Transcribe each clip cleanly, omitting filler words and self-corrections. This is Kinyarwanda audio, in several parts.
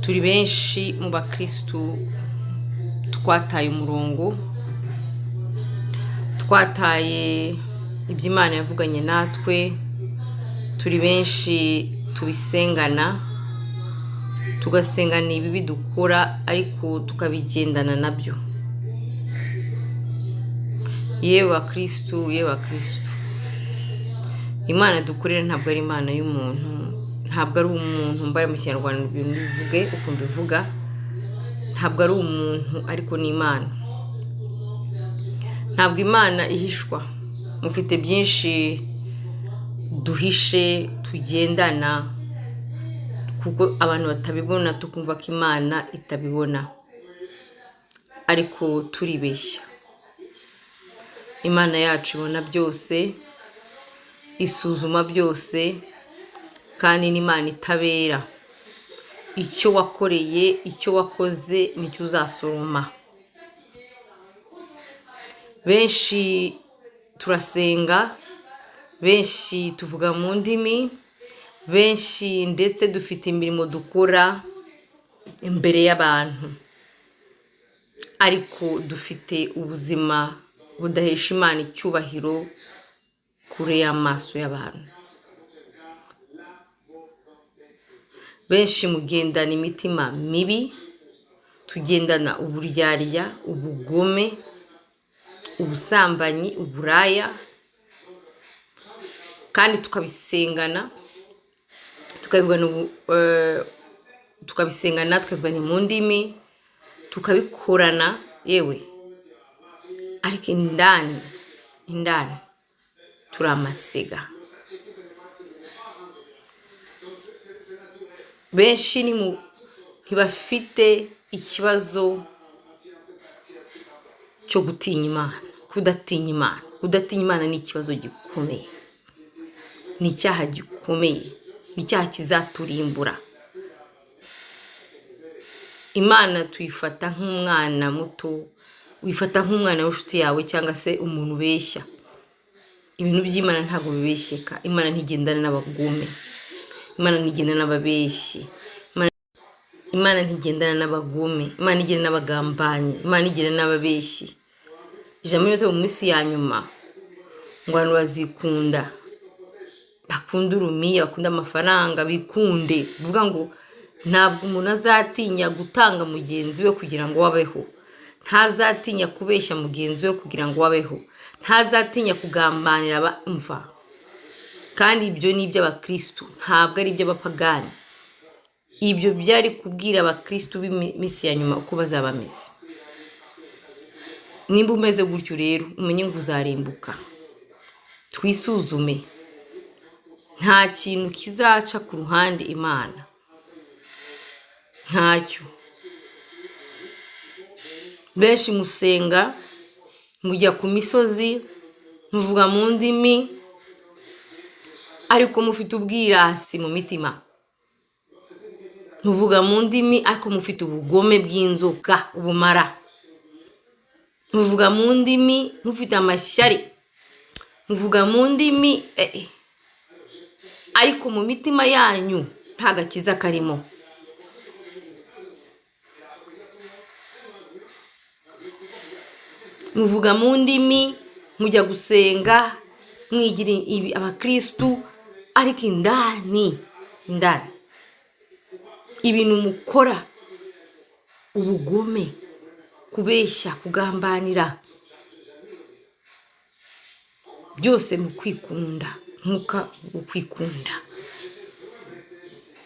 turi benshi mu bakristu twataye umurongo, twataye ibyo Imana yavuganye natwe, turi benshi tubisengana, tugasengana ibibi dukora ariko tukabigendana nabyo. Yewe bakristu, Imana dukorera ntabwo ari Imana y'umuntu, ntabwo ari umuntu, mbare mu Kinyarwanda ibintu bivuge uko mbivuga, ntabwo ari umuntu ariko ni Imana. Ntabwo Imana ihishwa, mufite byinshi duhishe tugendana kuko abantu batabibona, tukumva ko Imana itabibona, ariko turibeshya. Imana yacu ibona byose, isuzuma byose, kandi ni Imana itabera. Icyo wakoreye, icyo wakoze nicyo uzasoroma. Benshi turasenga, benshi tuvuga mu ndimi, benshi ndetse dufite imirimo dukora imbere y'abantu, ariko dufite ubuzima budahesha Imana icyubahiro kure y'amaso y'abantu. Benshi mugendana imitima mibi, tugendana uburyarya, ubugome, ubusambanyi, uburaya, kandi tukabisengana, tukabivugana mu ndimi, tukabikorana yewe, ariko indani turi amasega. Benshi ntibafite ikibazo cyo gutinya Imana, kudatinya Imana. Kudatinya Imana ni ikibazo gikomeye, ni icyaha gikomeye, ni icyaha kizaturimbura. Imana tuyifata nk'umwana muto, wifata nk'umwana w'inshuti yawe cyangwa se umuntu ubeshya. Ibintu by'Imana ntabwo bibeshyeka. Imana ntigendana n'abagome, Imana ntigendana n'ababeshyi, Imana ntigendana n'abagome, Imana ntigendana n'abagambanyi, Imana ntigendana n'ababeshyi. Ijambo ryose mu minsi ya nyuma ngo abantu bazikunda, bakunda urumiya, bakunda amafaranga, bikunde. Bivuga ngo ntabwo umuntu azatinya gutanga mugenzi we kugira ngo wabeho, ntazatinya kubeshya mugenzi we kugira ngo wabeho, ntazatinya kugambanira abamva. Kandi ibyo ni iby'abakristu, ntabwo ari iby'abapagani. Ibyo byari kubwira abakristu b'iminsi ya nyuma uko bazaba bameze. Nimba umeze gutyo rero umenye ngo uzarimbuka. Twisuzume, nta kintu kizaca ku ruhande Imana, ntacyo. Benshi musenga, mujya ku misozi, muvuga mu ndimi, ariko mufite ubwirasi mu mitima. Muvuga mu ndimi ariko mufite ubugome bw'inzoka, ubumara. Muvuga mu ndimi mufite amashyari, muvuga mu ndimi ariko mu mitima yanyu nta gakiza karimo. Muvuga mu ndimi, mujya gusenga, mwigira abakristu, ariko indani ibintu mukora, ubugome, kubeshya, kugambanira, byose mu kwikunda, mwuka wo kwikunda,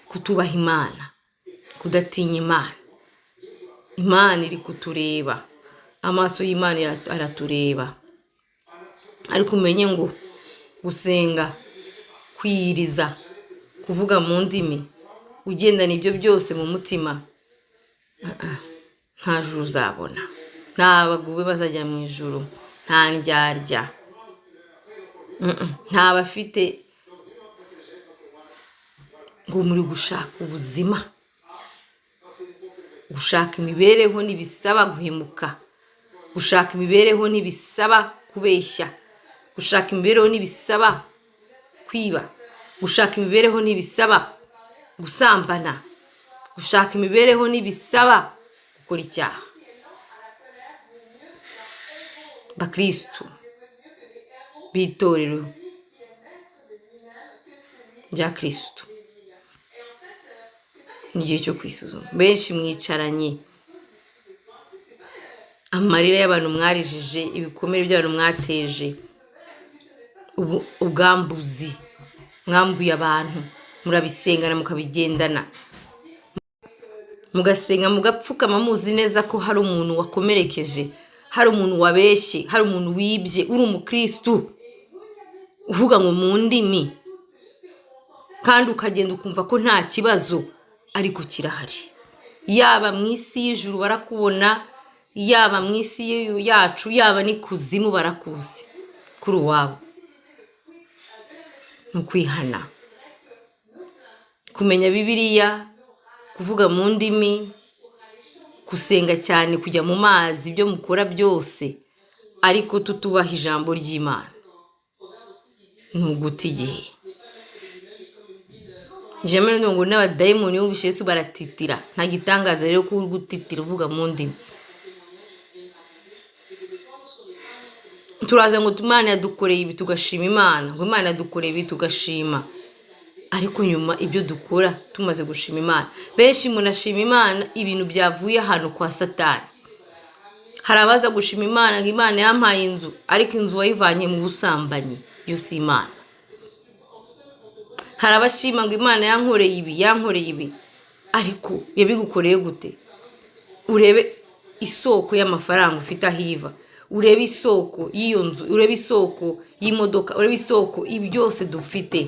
kutubaha Imana, kudatinya Imana. Imana iri kutureba, amaso y'Imana aratureba, ariko umenye ngo gusenga, kwiyiriza, kuvuga mu ndimi, ugendana ibyo byose mu mutima, nta juru uzabona, nta baguwe bazajya mu ijuru, nta ndyarya, nta bafite ngo muri gushaka ubuzima. Gushaka imibereho ntibisaba guhemuka, gushaka imibereho ntibisaba kubeshya, gushaka imibereho ntibisaba kwiba, gushaka imibereho ntibisaba gusambana, gushaka imibereho ntibisaba gukora icyaha. Bakristu b'itorero rya Kristu, ni igihe cyo kwisuzuma. Benshi mwicaranye, amarira y'abantu mwarijije, ibikomere by'abantu mwateje, ubwambuzi mwambuye abantu, murabisengana mukabigendana, mugasenga mugapfukama muzi neza ko hari umuntu wakomerekeje, hari umuntu wabeshye, hari umuntu wibye. Uri umukristu uvuga ngo mu ndimi kandi ukagenda ukumva ko nta kibazo, ariko kirahari. Yaba mu isi y'ijuru barakubona, yaba mu isi yacu, yaba n'ikuzimu barakuzi kuri uwabo. Mu kwihana, kumenya Bibiliya, kuvuga mu ndimi, gusenga cyane, kujya mu mazi, ibyo mukora byose, ariko tutubaha ijambo ry'Imana, ni uguta igihe. Ijambo ngo n'abadayimoni bumvise Yesu baratitira. Nta gitangaza rero ko uri gutitira uvuga mu ndimi. Turaza ngo Imana yadukoreye ibi tugashima Imana, ngo Imana yadukoreye ibi tugashima, ariko nyuma ibyo dukora tumaze gushima Imana. Benshi munashima Imana ibintu byavuye ahantu kwa Satani. Hari abaza gushima Imana ngo Imana yampaye inzu, ariko inzu wayivanye mu busambanyi, yo si Imana. Hari abashima ngo Imana yankoreye ibi, ariko yabigukoreye gute? Urebe isoko y'amafaranga ufite ahiva, urebe isoko y'iyo nzu, urebe isoko y'imodoka, urebe isoko ibi byose dufite.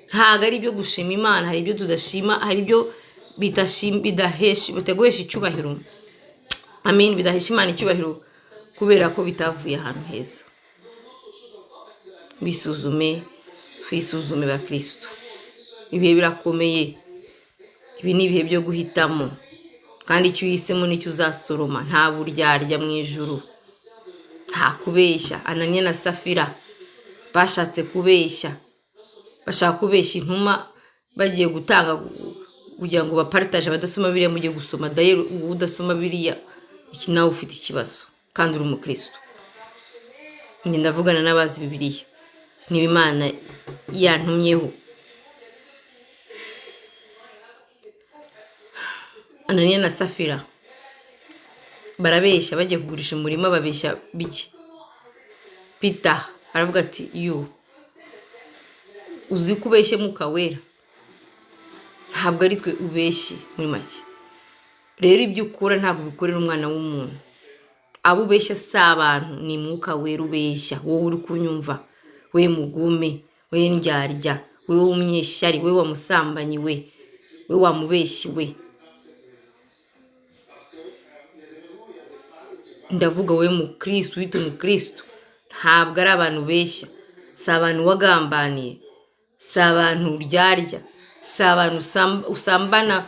Ntago ari ibyo gushima Imana, hari ibyo tudashima, hari ibyo bitaguhesha icyubahiro. Amen, bidahesha Imana icyubahiro kubera ko bitavuye ahantu heza. Bisuzume, twisuzume bakristo. Ibihe birakomeye, ibi ni ibihe byo guhitamo, kandi icyo uhisemo nicyo uzasoroma. Nta buryarya mu ijuru, nta kubeshya. Ananiya na Safira bashatse kubeshya, bashaka kubeshya intumwa bagiye gutanga kugira ngo bapartage abadasoma Bibiliya mugiye gusoma. Dayero udasoma Bibiliya, iki nawe ufite ikibazo kandi uri umukristo. Njye ndavugana n'abazi Bibiliya, niba Imana yantumyeho. Ananiya na Safira barabeshya, bagiye kugurisha umurima, babeshya bike. Peter aravuga ati uzi ko ubeshye Mwuka Wera, ntabwo ari twe ubeshye. Muri make rero ibyo ukora ntabwo bikorera umwana w'umuntu. Abo ubeshya si abantu, ni Mwuka Wera ubeshya. Wowe uri kunyumva, we mugume, we ndyarya, we w'umyeshyari, we wamusambanyi, we wamubeshyi, we. Ndavuga we mukristo, wite umukristo. Ntabwo ari abantu beshya, si abantu wagambaniye, si abantu uryarya, si abantu usambana